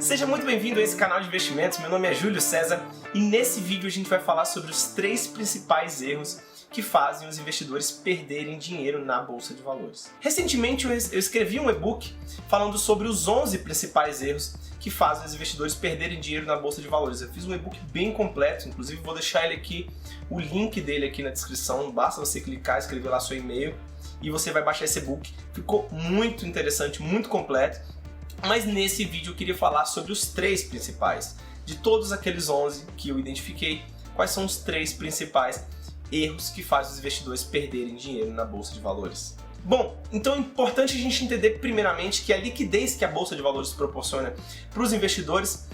Seja muito bem-vindo a esse canal de investimentos, meu nome é Júlio César e nesse vídeo a gente vai falar sobre os 3 principais erros que fazem os investidores perderem dinheiro na Bolsa de Valores. Recentemente eu escrevi um e-book falando sobre os 11 principais erros que fazem os investidores perderem dinheiro na Bolsa de Valores. Eu fiz um e-book bem completo, inclusive vou deixar ele aqui, o link dele aqui na descrição, basta você clicar, escrever lá seu e-mail e você vai baixar esse e-book. Ficou muito interessante, muito completo. Mas nesse vídeo eu queria falar sobre os 3 principais. De todos aqueles 11 que eu identifiquei, quais são os 3 principais erros que fazem os investidores perderem dinheiro na Bolsa de Valores. Bom, então é importante a gente entender primeiramente que a liquidez que a Bolsa de Valores proporciona para os investidores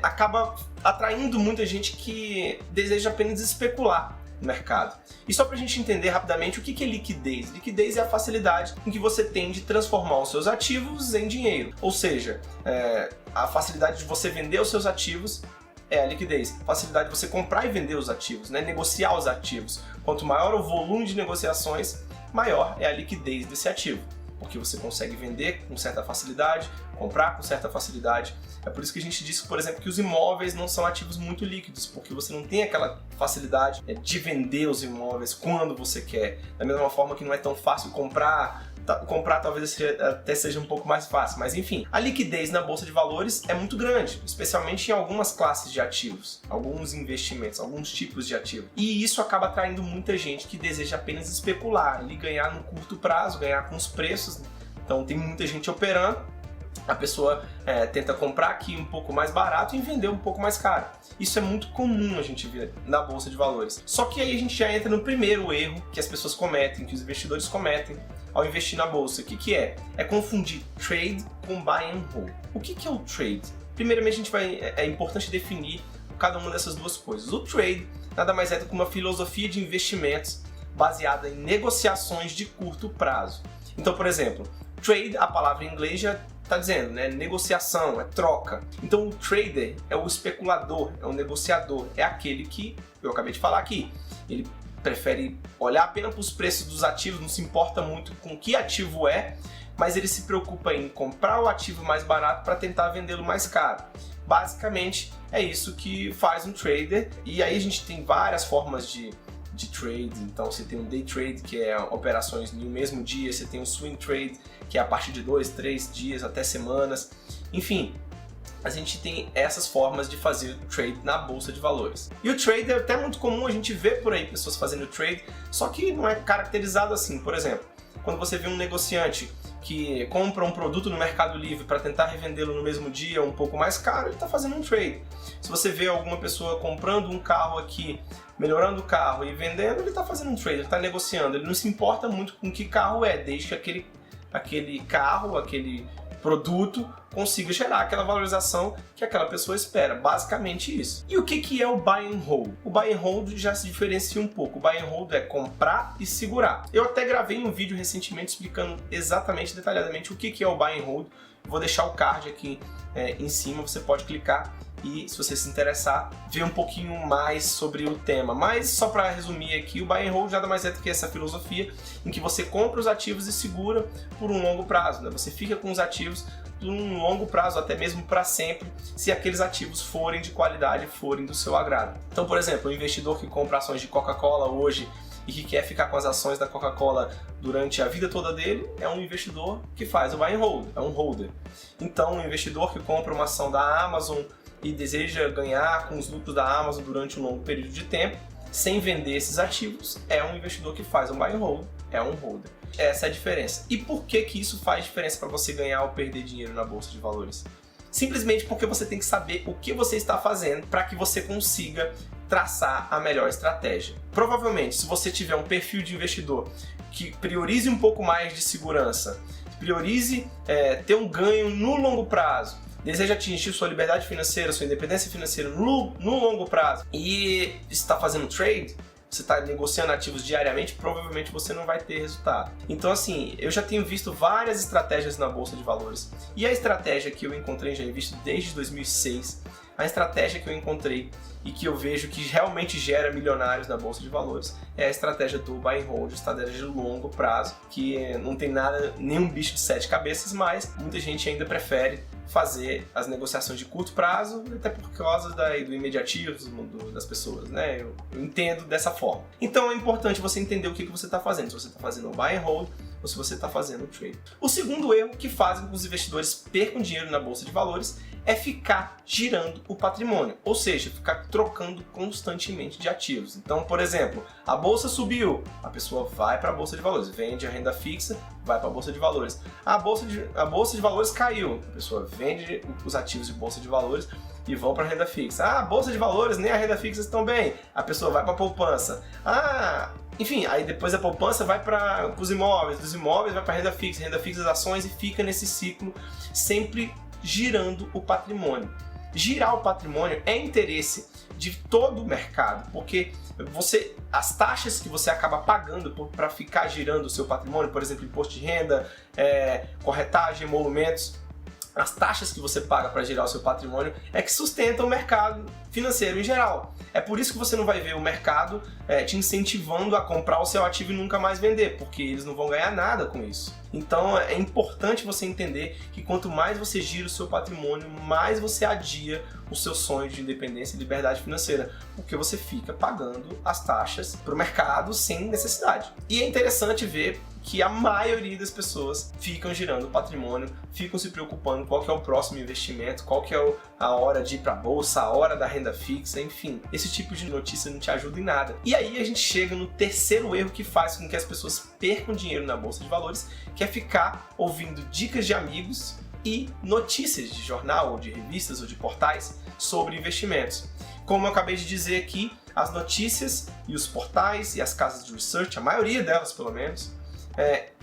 acaba atraindo muita gente que deseja apenas especular no mercado. E só para a gente entender rapidamente o que é liquidez. Liquidez é a facilidade com que você tem de transformar os seus ativos em dinheiro. Ou seja, a facilidade de você vender os seus ativos é a liquidez. A facilidade de você comprar e vender os ativos, né? Negociar os ativos. Quanto maior o volume de negociações, maior é a liquidez desse ativo. Porque você consegue vender com certa facilidade, comprar com certa facilidade. É por isso que a gente diz, por exemplo, que os imóveis não são ativos muito líquidos, porque você não tem aquela facilidade de vender os imóveis quando você quer. Da mesma forma que não é tão fácil comprar talvez até seja um pouco mais fácil, mas enfim, a liquidez na Bolsa de Valores é muito grande, especialmente em algumas classes de ativos, alguns investimentos, alguns tipos de ativos. E isso acaba atraindo muita gente que deseja apenas especular e ganhar no curto prazo, ganhar com os preços. Então tem muita gente operando, a pessoa tenta comprar aqui um pouco mais barato e vender um pouco mais caro. Isso é muito comum a gente ver na Bolsa de Valores. Só que aí a gente já entra no primeiro erro que as pessoas cometem, que os investidores cometem ao investir na Bolsa. O que é? É confundir trade com buy and hold. O que é o trade? Primeiramente é importante definir cada uma dessas duas coisas. O trade nada mais é do que uma filosofia de investimentos baseada em negociações de curto prazo. Então, por exemplo, trade, a palavra em inglês já está dizendo, né? Negociação, é troca. Então o trader é o especulador, é o negociador, é aquele que eu acabei de falar aqui. Ele prefere olhar apenas para os preços dos ativos, não se importa muito com que ativo é, mas ele se preocupa em comprar o ativo mais barato para tentar vendê-lo mais caro. Basicamente é isso que faz um trader, e aí a gente tem várias formas de trade. Então você tem um day trade, que é operações no mesmo dia, você tem um swing trade, que é a partir de 2, 3 dias até semanas, enfim. A gente tem essas formas de fazer trade na Bolsa de Valores. E o trade é até muito comum a gente ver por aí pessoas fazendo trade, só que não é caracterizado assim. Por exemplo, quando você vê um negociante que compra um produto no Mercado Livre para tentar revendê-lo no mesmo dia um pouco mais caro, ele está fazendo um trade. Se você vê alguma pessoa comprando um carro aqui, melhorando o carro e vendendo, ele está fazendo um trade, ele está negociando. Ele não se importa muito com que carro é, desde que aquele carro, aquele produto consiga gerar aquela valorização que aquela pessoa espera. Basicamente isso. E o que é o buy and hold? O buy and hold já se diferencia um pouco. O buy and hold é comprar e segurar. Eu até gravei um vídeo recentemente explicando exatamente, detalhadamente o que é o buy and hold. Vou deixar o card aqui em cima, você pode clicar e, se você se interessar, ver um pouquinho mais sobre o tema. Mas só para resumir aqui, o buy and hold nada mais é do que essa filosofia em que você compra os ativos e segura por um longo prazo, né? Você fica com os ativos por um longo prazo, até mesmo para sempre, se aqueles ativos forem de qualidade, forem do seu agrado. Então, por exemplo, o investidor que compra ações de Coca-Cola hoje e que quer ficar com as ações da Coca-Cola durante a vida toda dele, é um investidor que faz o buy and hold, é um holder. Então, o investidor que compra uma ação da Amazon e deseja ganhar com os lucros da Amazon durante um longo período de tempo, sem vender esses ativos, é um investidor que faz um buy and hold, é um holder. Essa é a diferença. E por que isso faz diferença para você ganhar ou perder dinheiro na Bolsa de Valores? Simplesmente porque você tem que saber o que você está fazendo para que você consiga traçar a melhor estratégia. Provavelmente, se você tiver um perfil de investidor que priorize um pouco mais de segurança, priorize ter um ganho no longo prazo, deseja atingir sua liberdade financeira, sua independência financeira no longo prazo e está fazendo trade, você está negociando ativos diariamente, provavelmente você não vai ter resultado. Então assim, eu já tenho visto várias estratégias na Bolsa de Valores e a estratégia que eu encontrei, já invisto desde 2006, a estratégia que eu encontrei e que eu vejo que realmente gera milionários na Bolsa de Valores é a estratégia do buy and hold, estratégia de longo prazo, que não tem nada, nenhum bicho de 7 cabeças, mas muita gente ainda prefere fazer as negociações de curto prazo, até por causa do imediatismo das pessoas, né? Eu entendo dessa forma. Então é importante você entender o que você está fazendo, se você está fazendo o buy and hold ou se você está fazendo o trade. O segundo erro que faz com que os investidores percam dinheiro na Bolsa de Valores é ficar girando o patrimônio, ou seja, ficar trocando constantemente de ativos. Então, por exemplo, a bolsa subiu, a pessoa vai para a Bolsa de Valores, vende a renda fixa, vai para a Bolsa de Valores. A bolsa de Valores caiu, a pessoa vende os ativos de Bolsa de Valores e vão para a renda fixa. A Bolsa de Valores nem a renda fixa estão bem, a pessoa vai para a poupança. Enfim, aí depois a poupança vai para os imóveis, dos imóveis vai para a renda fixa as ações e fica nesse ciclo sempre girando o patrimônio. Girar o patrimônio é interesse de todo o mercado, porque as taxas que você acaba pagando para ficar girando o seu patrimônio, por exemplo, imposto de renda, corretagem, emolumentos, as taxas que você paga para girar o seu patrimônio é que sustentam o mercado financeiro em geral. É por isso que você não vai ver o mercado te incentivando a comprar o seu ativo e nunca mais vender, porque eles não vão ganhar nada com isso. Então é importante você entender que quanto mais você gira o seu patrimônio, mais você adia o seu sonho de independência e liberdade financeira, porque você fica pagando as taxas para o mercado sem necessidade. E é interessante ver que a maioria das pessoas ficam girando o patrimônio, ficam se preocupando qual que é o próximo investimento, qual que é a hora de ir para a bolsa, a hora da renda fixa, enfim. Esse tipo de notícia não te ajuda em nada. E aí a gente chega no terceiro erro que faz com que as pessoas percam dinheiro na Bolsa de Valores, que é ficar ouvindo dicas de amigos e notícias de jornal, ou de revistas, ou de portais sobre investimentos. Como eu acabei de dizer aqui, as notícias e os portais e as casas de research, a maioria delas pelo menos,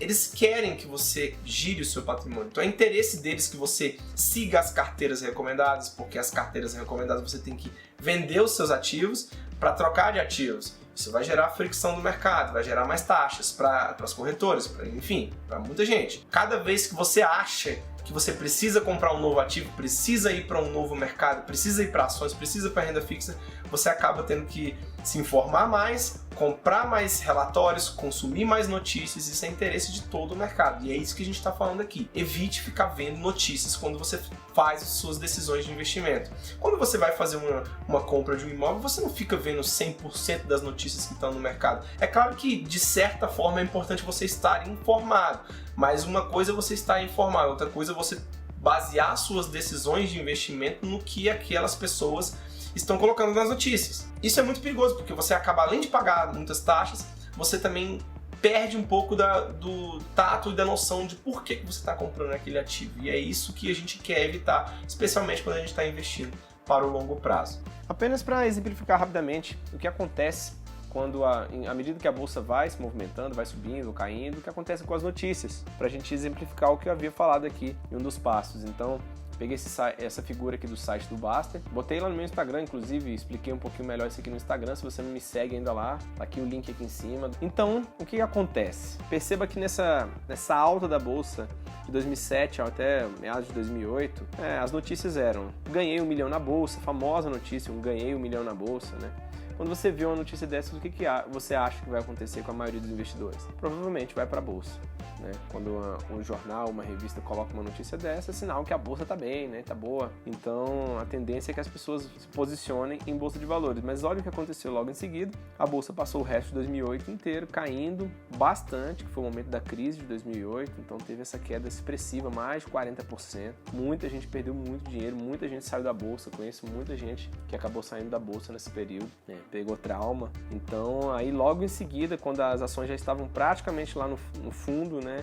eles querem que você gire o seu patrimônio. Então é interesse deles que você siga as carteiras recomendadas, porque as carteiras recomendadas você tem que vender os seus ativos para trocar de ativos. Isso vai gerar fricção no mercado, vai gerar mais taxas para as corretoras, enfim, para muita gente. Cada vez que você acha que você precisa comprar um novo ativo, precisa ir para um novo mercado, precisa ir para ações, precisa ir para renda fixa, você acaba tendo que se informar mais, comprar mais relatórios, consumir mais notícias. Isso é interesse de todo o mercado. E é isso que a gente está falando aqui. Evite ficar vendo notícias quando você faz as suas decisões de investimento. Quando você vai fazer uma compra de um imóvel, você não fica vendo 100% das notícias que estão no mercado. É claro que, de certa forma, é importante você estar informado. Mas uma coisa é você estar informado, outra coisa é você basear suas decisões de investimento no que aquelas pessoas estão colocando nas notícias. Isso é muito perigoso, porque você acaba, além de pagar muitas taxas, você também perde um pouco do tato e da noção de por que você está comprando aquele ativo. E é isso que a gente quer evitar, especialmente quando a gente está investindo para o longo prazo. Apenas para exemplificar rapidamente o que acontece quando à medida que a bolsa vai se movimentando, vai subindo, caindo, o que acontece com as notícias, para a gente exemplificar o que eu havia falado aqui em um dos passos. Então, peguei essa figura aqui do site do Baster, botei lá no meu Instagram, inclusive expliquei um pouquinho melhor isso aqui no Instagram, se você não me segue ainda lá, tá aqui o link aqui em cima. Então, o que acontece? Perceba que nessa alta da bolsa de 2007 até meados de 2008, as notícias eram: ganhei 1 milhão na bolsa, famosa notícia, ganhei 1 milhão na bolsa, né? Quando você vê uma notícia dessa, o que você acha que vai acontecer com a maioria dos investidores? Provavelmente vai para a bolsa, né? Quando um jornal, uma revista coloca uma notícia dessa, é sinal que a bolsa está bem, né? Tá boa. Então, a tendência é que as pessoas se posicionem em bolsa de valores. Mas olha o que aconteceu logo em seguida. A bolsa passou o resto de 2008 inteiro caindo bastante, que foi o momento da crise de 2008. Então, teve essa queda expressiva, mais de 40%. Muita gente perdeu muito dinheiro, muita gente saiu da bolsa. Conheço muita gente que acabou saindo da bolsa nesse período, né? Pegou trauma. Então, aí logo em seguida, quando as ações já estavam praticamente lá no fundo, né,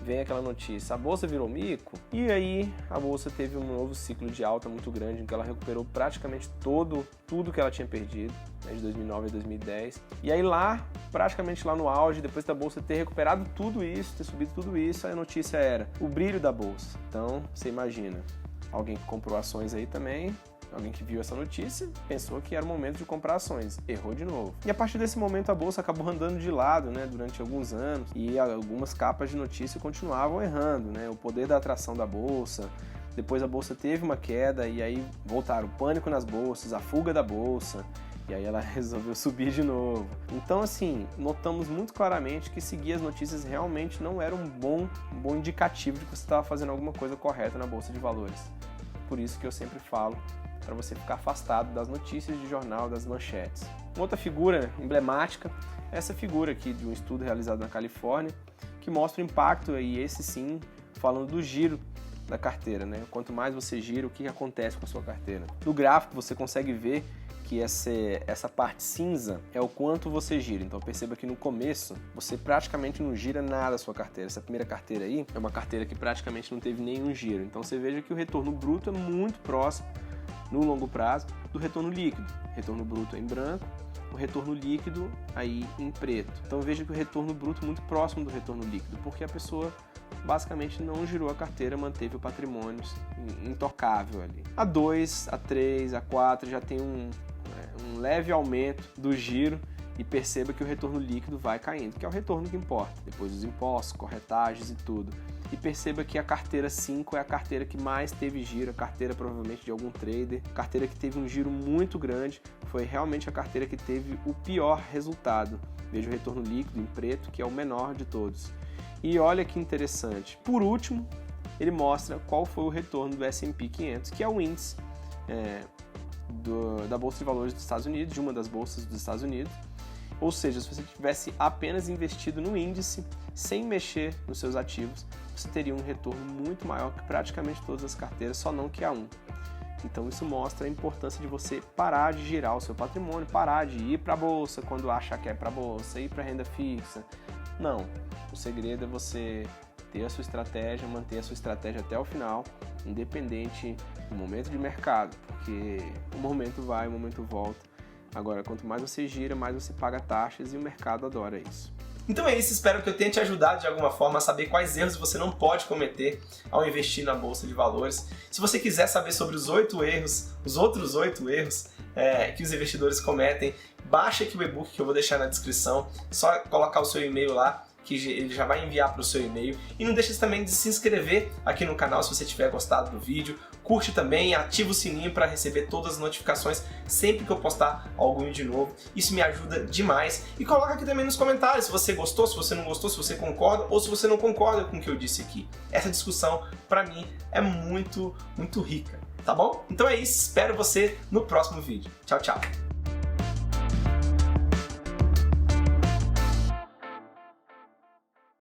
vem aquela notícia: a bolsa virou mico. E aí a bolsa teve um novo ciclo de alta muito grande, em que ela recuperou praticamente tudo que ela tinha perdido, né, de 2009 a 2010. E aí lá, praticamente lá no auge, depois da bolsa ter recuperado tudo isso, ter subido tudo isso, a notícia era o brilho da bolsa. Então, você imagina, alguém que comprou ações aí também, alguém que viu essa notícia, pensou que era o momento de comprar ações, errou de novo. E a partir desse momento a bolsa acabou andando de lado, né, durante alguns anos, e algumas capas de notícia continuavam errando, né, o poder da atração da bolsa, depois a bolsa teve uma queda e aí voltaram o pânico nas bolsas, a fuga da bolsa, e aí ela resolveu subir de novo. Então, assim, notamos muito claramente que seguir as notícias realmente não era um bom indicativo de que você estava fazendo alguma coisa correta na bolsa de valores. Por isso que eu sempre falo para você ficar afastado das notícias de jornal, das manchetes. Uma outra figura emblemática é essa figura aqui de um estudo realizado na Califórnia, que mostra o impacto, e esse sim, falando do giro da carteira, né? Quanto mais você gira, o que acontece com a sua carteira. No gráfico você consegue ver que essa parte cinza é o quanto você gira. Então perceba que no começo você praticamente não gira nada a sua carteira. Essa primeira carteira aí é uma carteira que praticamente não teve nenhum giro. Então você veja que o retorno bruto é muito próximo, no longo prazo, do retorno líquido. Retorno bruto é em branco, o retorno líquido aí em preto. Então veja que o retorno bruto é muito próximo do retorno líquido, porque a pessoa basicamente não girou a carteira, manteve o patrimônio intocável ali. A 2, a 3, a 4 já tem um leve aumento do giro, e perceba que o retorno líquido vai caindo, que é o retorno que importa, depois dos impostos, corretagens e tudo. E perceba que a carteira 5 é a carteira que mais teve giro, a carteira provavelmente de algum trader, a carteira que teve um giro muito grande, foi realmente a carteira que teve o pior resultado. Veja o retorno líquido em preto, que é o menor de todos. E olha que interessante, por último, ele mostra qual foi o retorno do S&P 500, que é o índice da Bolsa de Valores dos Estados Unidos, de uma das bolsas dos Estados Unidos. Ou seja, se você tivesse apenas investido no índice, sem mexer nos seus ativos, você teria um retorno muito maior que praticamente todas as carteiras, só não que a 1. Então isso mostra a importância de você parar de girar o seu patrimônio, parar de ir para a bolsa quando acha que é para a bolsa, ir para renda fixa. Não, o segredo é você ter a sua estratégia, manter a sua estratégia até o final, independente do momento de mercado, porque o momento vai, o momento volta. Agora, quanto mais você gira, mais você paga taxas, e o mercado adora isso. Então é isso, espero que eu tenha te ajudado de alguma forma a saber quais erros você não pode cometer ao investir na Bolsa de Valores. Se você quiser saber sobre os outros 8 erros que os investidores cometem, baixa aqui o e-book que eu vou deixar na descrição, só colocar o seu e-mail lá, que ele já vai enviar para o seu e-mail. E não deixe também de se inscrever aqui no canal se você tiver gostado do vídeo. Curte também, ativa o sininho para receber todas as notificações sempre que eu postar algum vídeo novo. Isso me ajuda demais. E coloca aqui também nos comentários se você gostou, se você não gostou, se você concorda ou se você não concorda com o que eu disse aqui. Essa discussão, para mim, é muito rica, tá bom? Então é isso, espero você no próximo vídeo. Tchau, tchau!